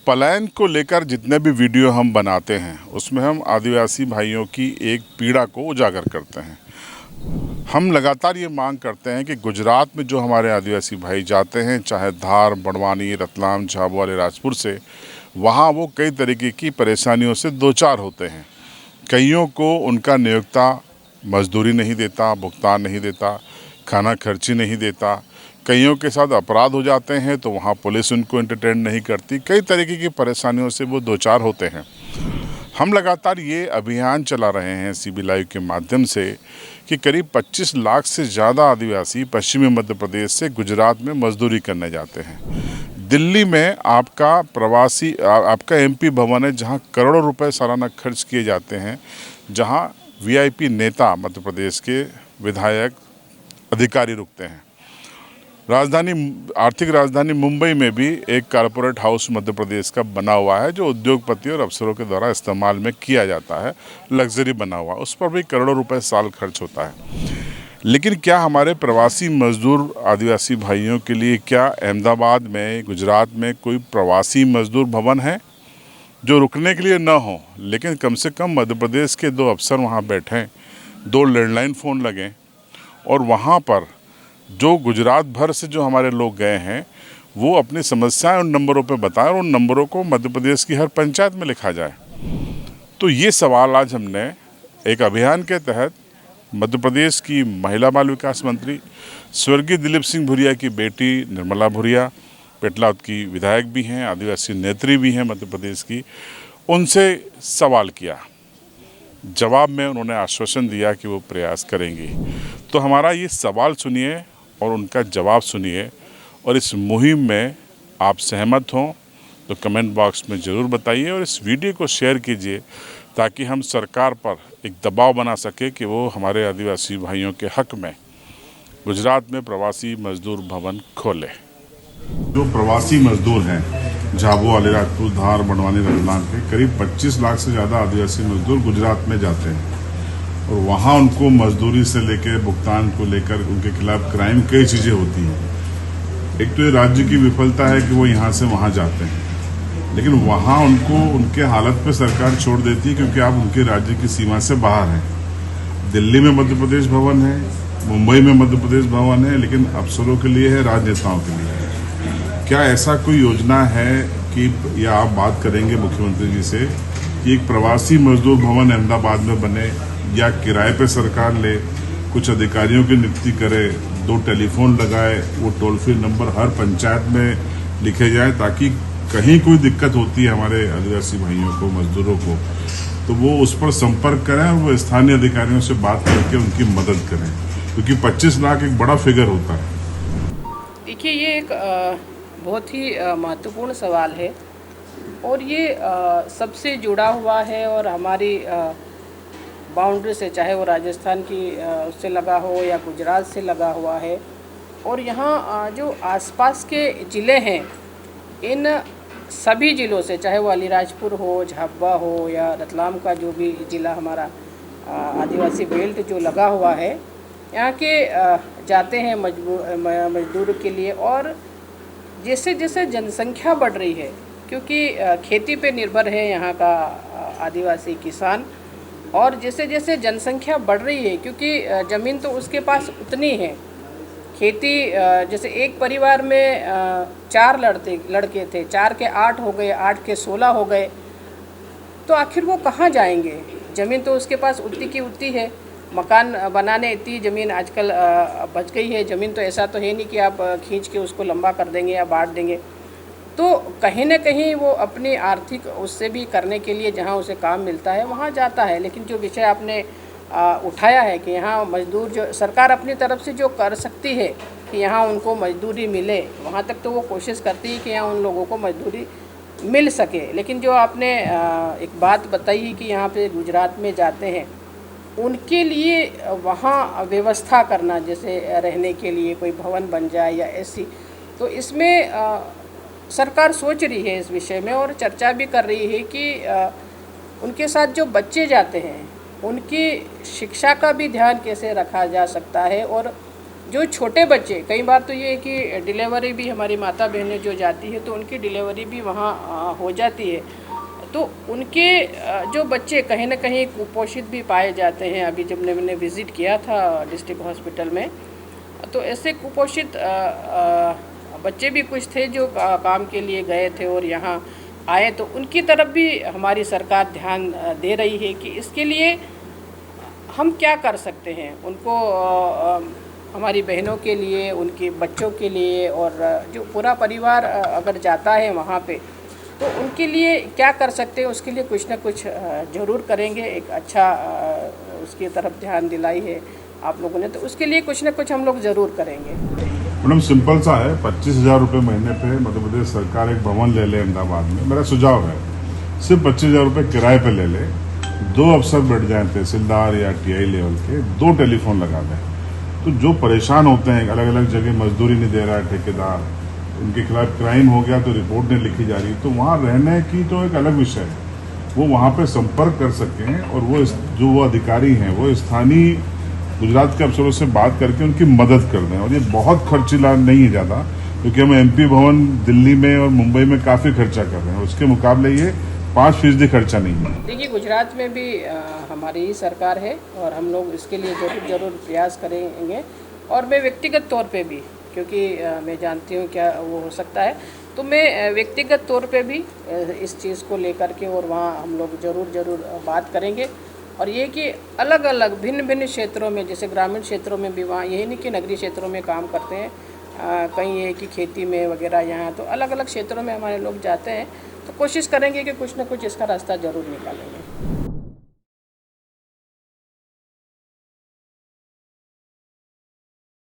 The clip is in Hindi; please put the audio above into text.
पलायन को लेकर जितने भी वीडियो हम बनाते हैं उसमें हम आदिवासी भाइयों की एक पीड़ा को उजागर करते हैं। हम लगातार ये मांग करते हैं कि गुजरात में जो हमारे आदिवासी भाई जाते हैं, चाहे धार, बड़वानी, रतलाम, झाबुआ, अलीराजपुर से, वहाँ वो कई तरीके की परेशानियों से दो चार होते हैं। कईयों को उनका नियोक्ता मजदूरी नहीं देता, भुगतान नहीं देता, खाना खर्ची नहीं देता। कईयों के साथ अपराध हो जाते हैं तो वहाँ पुलिस उनको एंटरटेन नहीं करती। कई तरीके की परेशानियों से वो दो चार होते हैं। हम लगातार ये अभियान चला रहे हैं CB लाइव के माध्यम से कि करीब 25 लाख से ज़्यादा आदिवासी पश्चिमी मध्य प्रदेश से गुजरात में मजदूरी करने जाते हैं। दिल्ली में आपका MP भवन है, जहाँ करोड़ों रुपए सालाना खर्च किए जाते हैं, जहाँ VIP नेता मध्य प्रदेश के विधायक, अधिकारी रुकते हैं। आर्थिक राजधानी मुंबई में भी एक कारपोरेट हाउस मध्य प्रदेश का बना हुआ है, जो उद्योगपति और अफसरों के द्वारा इस्तेमाल में किया जाता है, लग्जरी बना हुआ। उस पर भी करोड़ों रुपए साल खर्च होता है। लेकिन क्या हमारे प्रवासी मजदूर आदिवासी भाइयों के लिए, क्या अहमदाबाद में, गुजरात में कोई प्रवासी मजदूर भवन है जो रुकने के लिए न हो, लेकिन कम से कम मध्य प्रदेश के 2 अफसर वहाँ बैठें, 2 लैंडलाइन फ़ोन लगें और वहाँ पर जो गुजरात भर से जो हमारे लोग गए हैं वो अपनी समस्याएं उन नंबरों पे बताएं और उन नंबरों को मध्य प्रदेश की हर पंचायत में लिखा जाए। तो ये सवाल आज हमने एक अभियान के तहत मध्य प्रदेश की महिला बाल विकास मंत्री स्वर्गीय दिलीप सिंह भुरिया की बेटी निर्मला भुरिया, पेटलाद की विधायक भी हैं, आदिवासी नेत्री भी हैं मध्य प्रदेश की, उनसे सवाल किया। जवाब में उन्होंने आश्वासन दिया कि वो प्रयास करेंगी। तो हमारा ये सवाल सुनिए और उनका जवाब सुनिए, और इस मुहिम में आप सहमत हों तो कमेंट बॉक्स में ज़रूर बताइए और इस वीडियो को शेयर कीजिए, ताकि हम सरकार पर एक दबाव बना सके कि वो हमारे आदिवासी भाइयों के हक में गुजरात में प्रवासी मजदूर भवन खोले। जो प्रवासी मजदूर हैं झाबुआ, अलीराजपुर, धार, बड़वानी, रतलाम के करीब 25 लाख से ज़्यादा आदिवासी मजदूर गुजरात में जाते हैं और वहाँ उनको मजदूरी से लेकर भुगतान को लेकर उनके खिलाफ क्राइम, कई चीज़ें होती हैं। एक तो ये राज्य की विफलता है कि वो यहाँ से वहाँ जाते हैं, लेकिन वहाँ उनको उनके हालत पे सरकार छोड़ देती है, क्योंकि आप उनके राज्य की सीमा से बाहर हैं। दिल्ली में मध्य प्रदेश भवन है, मुंबई में मध्य प्रदेश भवन है, लेकिन अफसरों के लिए है, राजनेताओं के लिए है। क्या ऐसा कोई योजना है कि, या आप बात करेंगे मुख्यमंत्री जी से कि एक प्रवासी मजदूर भवन अहमदाबाद में बने, या किराए पे सरकार ले, कुछ अधिकारियों की नियुक्ति करे, 2 टेलीफोन लगाए, वो टोल फ्री नंबर हर पंचायत में लिखे जाए, ताकि कहीं कोई दिक्कत होती है हमारे आदिवासी भाइयों को, मजदूरों को, तो वो उस पर संपर्क करें और वो स्थानीय अधिकारियों से बात करके उनकी मदद करें, क्योंकि 25 लाख एक बड़ा फिगर होता है। देखिए, ये एक बहुत ही महत्वपूर्ण सवाल है और ये सबसे जुड़ा हुआ है और हमारी बाउंड्री से, चाहे वो राजस्थान की उससे लगा हो या गुजरात से लगा हुआ है। और यहाँ जो आसपास के ज़िले हैं, इन सभी ज़िलों से, चाहे वो अलीराजपुर हो, झाबुआ हो या रतलाम का जो भी ज़िला हमारा आदिवासी बेल्ट जो लगा हुआ है, यहाँ के जाते हैं मजदूर के लिए। और जैसे जैसे जनसंख्या बढ़ रही है, क्योंकि खेती पे निर्भर है यहाँ का आदिवासी किसान, और जैसे जैसे जनसंख्या बढ़ रही है, क्योंकि ज़मीन तो उसके पास उतनी है, खेती जैसे एक परिवार में 4 लड़के थे, 4 के 8 हो गए, 8 के 16 हो गए, तो आखिर वो कहाँ जाएंगे? ज़मीन तो उसके पास उतनी की उतनी है, मकान बनाने इतनी ज़मीन आजकल बच गई है। ज़मीन तो ऐसा तो है नहीं कि आप खींच के उसको लंबा कर देंगे या बांट देंगे। तो कहीं ना कहीं वो अपनी आर्थिक उससे भी करने के लिए जहाँ उसे काम मिलता है वहाँ जाता है। लेकिन जो विषय आपने उठाया है कि यहाँ मजदूर, जो सरकार अपनी तरफ से जो कर सकती है कि यहाँ उनको मजदूरी मिले, वहाँ तक तो वो कोशिश करती है कि यहाँ उन लोगों को मजदूरी मिल सके। लेकिन जो आपने एक बात बताई है कि यहाँ पे गुजरात में जाते हैं, उनके लिए वहाँ व्यवस्था करना, जैसे रहने के लिए कोई भवन बन जाए या ऐसी, तो इसमें सरकार सोच रही है इस विषय में और चर्चा भी कर रही है कि उनके साथ जो बच्चे जाते हैं उनकी शिक्षा का भी ध्यान कैसे रखा जा सकता है। और जो छोटे बच्चे, कई बार तो ये है कि डिलीवरी भी हमारी माता बहनें जो जाती है तो उनकी डिलीवरी भी वहाँ हो जाती है, तो उनके जो बच्चे कहीं ना कहीं कुपोषित भी पाए जाते हैं। अभी जब मैंने विज़िट किया था डिस्ट्रिक्ट हॉस्पिटल में, तो ऐसे कुपोषित बच्चे भी कुछ थे जो काम के लिए गए थे और यहाँ आए, तो उनकी तरफ भी हमारी सरकार ध्यान दे रही है कि इसके लिए हम क्या कर सकते हैं। उनको हमारी बहनों के लिए, उनके बच्चों के लिए, और जो पूरा परिवार अगर जाता है वहाँ पे, तो उनके लिए क्या कर सकते हैं, उसके लिए कुछ ना कुछ ज़रूर करेंगे। एक अच्छा उसकी तरफ ध्यान दिलाई है आप लोगों ने, तो उसके लिए कुछ ना कुछ हम लोग ज़रूर करेंगे। मैडम सिंपल सा है, 25,000 रुपये महीने पे मध्य प्रदेश सरकार एक भवन ले ले अहमदाबाद में। मेरा सुझाव है सिर्फ 25,000 रुपये किराए पे ले ले, 2 अफसर बैठ जाएं तहसीलदार या टीआई लेवल के, 2 टेलीफोन लगा दें, तो जो परेशान होते हैं अलग अलग जगह, मजदूरी नहीं दे रहा है ठेकेदार, उनके खिलाफ क्राइम हो गया तो रिपोर्ट नहीं लिखी जा रही, तो वहाँ रहने की तो एक अलग विषय है, वो वहाँ पे संपर्क कर सकें और वो अधिकारी हैं वो स्थानीय गुजरात के अफसरों से बात करके उनकी मदद कर दें। और ये बहुत खर्चीला नहीं है ज़्यादा, क्योंकि हम एमपी भवन दिल्ली में और मुंबई में काफ़ी खर्चा कर रहे हैं, उसके मुकाबले ये 5% खर्चा नहीं है। देखिए, गुजरात में भी हमारी ही सरकार है और हम लोग इसके लिए ज़रूर प्रयास करेंगे। और मैं व्यक्तिगत तौर पे भी, क्योंकि मैं जानती हूँ क्या वो हो सकता है, तो मैं व्यक्तिगत तौर पे भी इस चीज़ को लेकर के और वहाँ हम लोग ज़रूर बात करेंगे। और ये कि अलग अलग भिन्न क्षेत्रों में, जैसे ग्रामीण क्षेत्रों में भी, वहाँ यही नहीं कि नगरीय क्षेत्रों में काम करते हैं, कहीं ये कि खेती में वगैरह, यहाँ तो अलग अलग क्षेत्रों में हमारे लोग जाते हैं, तो कोशिश करेंगे कि कुछ ना कुछ इसका रास्ता ज़रूर निकालेंगे।